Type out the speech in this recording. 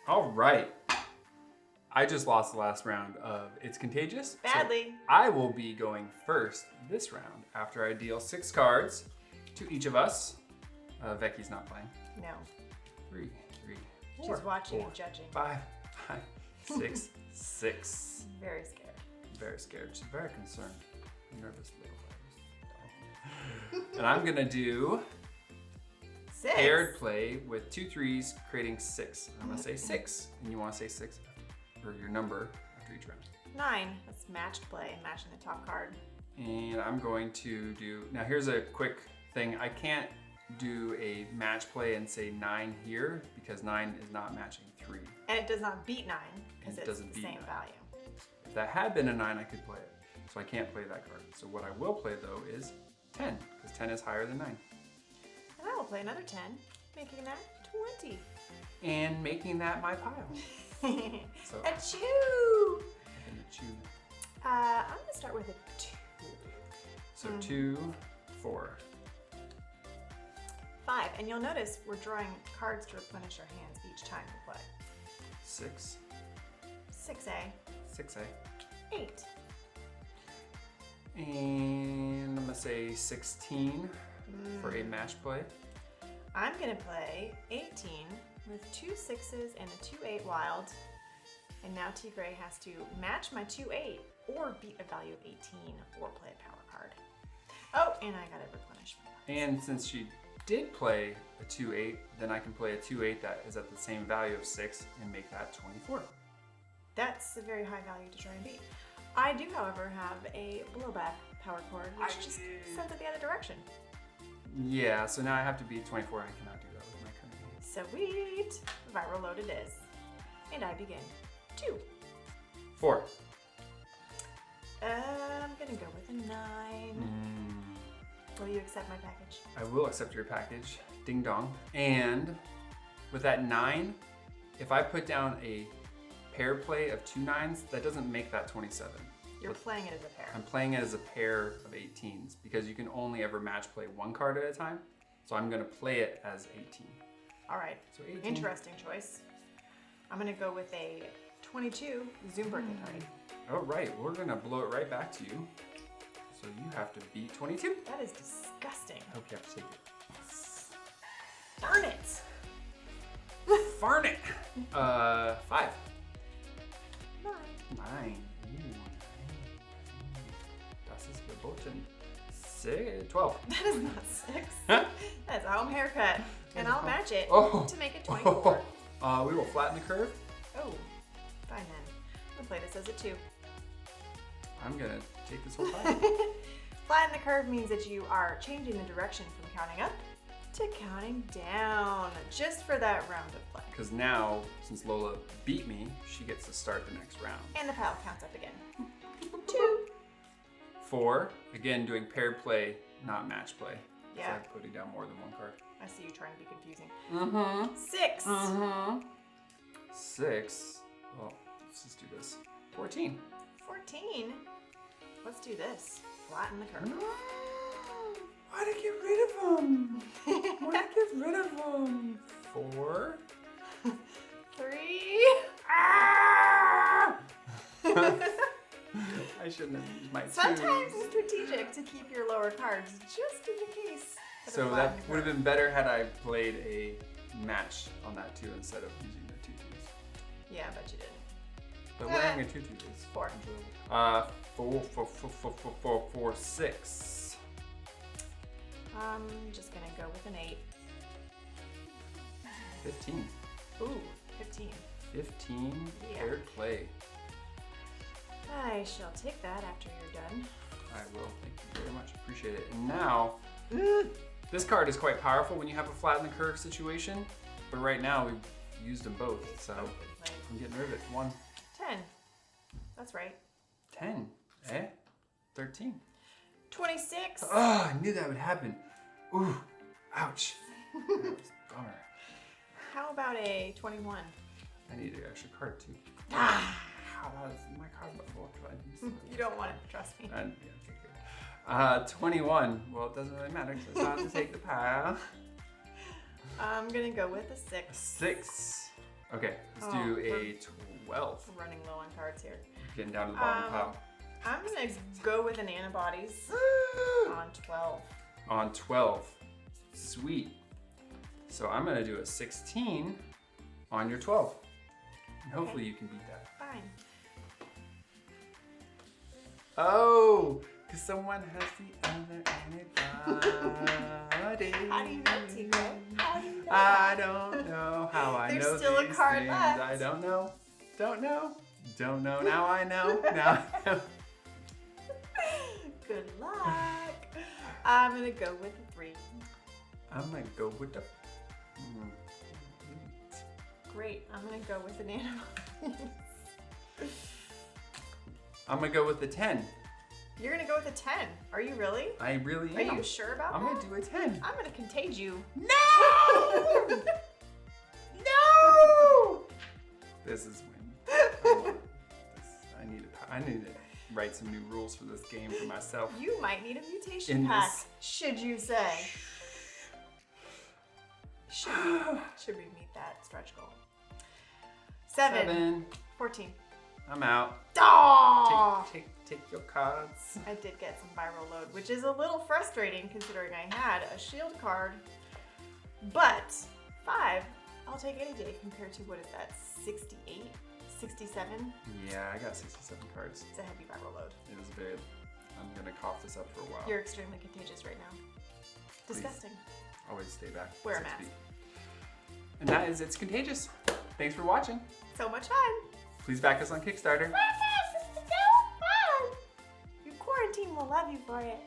All right. I just lost the last round of It's Contagious. Badly. So I will be going first this round after I deal 6 cards to each of us. Becky's not playing. No. 3, 4, She's watching 4, and judging. 5, 6, 6. Very scared. Very scared. She's very concerned. Nervous little. And I'm gonna do 6. paired play with 2 3s, creating 6. I'm gonna say 6, and you want to say 6 for your number after each round. 9. That's matched play and matching the top card. And I'm going to do, now here's a quick thing. I can't do a match play and say 9 here because 9 is not matching 3. And it does not beat 9 because It it's doesn't the beat same 9. value. If that had been a 9, I could play it. So I can't play that card. So what I will play though is 10, because 10 is higher than 9. And I will play another 10, making that 20. And making that my pile. So A chew! I'm gonna choose. I'm gonna start with a 2. So 2, 4. 5. And you'll notice we're drawing cards to replenish our hands each time we play. 6, 6A. 6A. 8. And I'm gonna say 16 for a match play. I'm gonna play 18 with 2 6s and a 2-8 wild. And now Tigre has to match my 2-8 or beat a value of 18 or play a power card. Oh, and I gotta replenish my life. And since she did play a 2-8, then I can play a 2-8 that is at the same value of 6 and make that 24. That's a very high value to try and beat. I do, however, have a blowback power chord, which just sends it the other direction. Yeah, so now I have to beat 24. I cannot do that with my current hand. Sweet! Viral load it is. And I begin. 2. 4. I'm gonna go with a 9. Will you accept my package? I will accept your package. Ding dong. And with that 9, if I put down a pair play of 2 9s, that doesn't make that 27. You're playing it as a pair. I'm playing it as a pair of 18s because you can only ever match play 1 card at a time. So I'm gonna play it as 18. All right. So 18. Interesting choice. I'm gonna go with a 22 Zoom birthday party. All right, we're gonna blow it right back to you. So you have to beat 22. That is disgusting. I hope you have to take it. Darn it! Farn it! 5. 9. 9. Ooh. Das ist verboten. 12. That is not 6. That's a home haircut. And I'll match it to make it 24. We will flatten the curve. Oh, fine then. I'm gonna play this as a 2. I'm gonna take this whole time. Flatten the curve means that you are changing the direction from counting up to counting down, just for that round of play. Because now, since Lola beat me, she gets to start the next round. And the pile counts up again. 2. 4. Again, doing paired play, not match play. Yeah. So I'm putting down more than 1 card. I see you trying to be confusing. 6. 6. Well, let's just do this. 14. 14. Let's do this. Flatten the curve. Why'd I get rid of them? Why'd I get rid of them? 4. 3. I shouldn't have used my 2s. Sometimes it's strategic to keep your lower cards just in the case. So that would have been better had I played a match on that 2 instead of using the 2 2s. Yeah, but you didn't. But wearing a 2 2 is 4. 4, 6. I'm just gonna go with an 8. 15. Ooh, 15. 15 Yeah. paired play. I shall take that after you're done. I will. Thank you very much. Appreciate it. And now, this card is quite powerful when you have a flatten the curve situation. But right now, we've used them both. So I'm getting rid of it. 1. 10. That's right. 10. 13. 26. Oh, I knew that would happen. Ooh, ouch. That was a bummer. How about a 21? I need an extra card too. How about my card before? You don't want it, trust me. Yeah, okay, good. 21. Well, it doesn't really matter because I have to take the pile. I'm gonna go with a 6. 6. Okay, let's do a 12. We're running low on cards here. Getting down to the bottom pile. I'm gonna go with an Antibodies on 12. On 12. Sweet. So I'm gonna do a 16 on your 12. And hopefully you can beat that. Fine. Oh, because someone has the other antibody. How do you know, Tigre? How do you know? I don't know how I There's know still a these card things. left. I don't know. Don't know. Don't know. Now I know. Now I know. Good luck. I'm gonna go with a 3. I'm gonna go with the. Great. I'm gonna go with an Antibodies. I'm gonna go with the 10. You're gonna go with a 10. Are you really? I really am. Are you sure about I'm that? gonna do a 10. I'm gonna contage you. No! No! This is when I need to write some new rules for this game for myself. You might need a mutation In pack, this- should you say. Should we meet that stretch goal? 7. 14. I'm out. Aw! Take your cards. I did get some viral load, which is a little frustrating considering I had a shield card. But 5, I'll take any day compared to, what is that, 68? 67? Yeah, I got 67 cards. It's a heavy viral load. It was very. I'm gonna cough this up for a while. You're extremely contagious right now. Disgusting. Always stay back. Wear a 6 mask. feet. And that is It's Contagious. Thanks for watching. So much fun. Please back us on Kickstarter. Your quarantine will love you for it.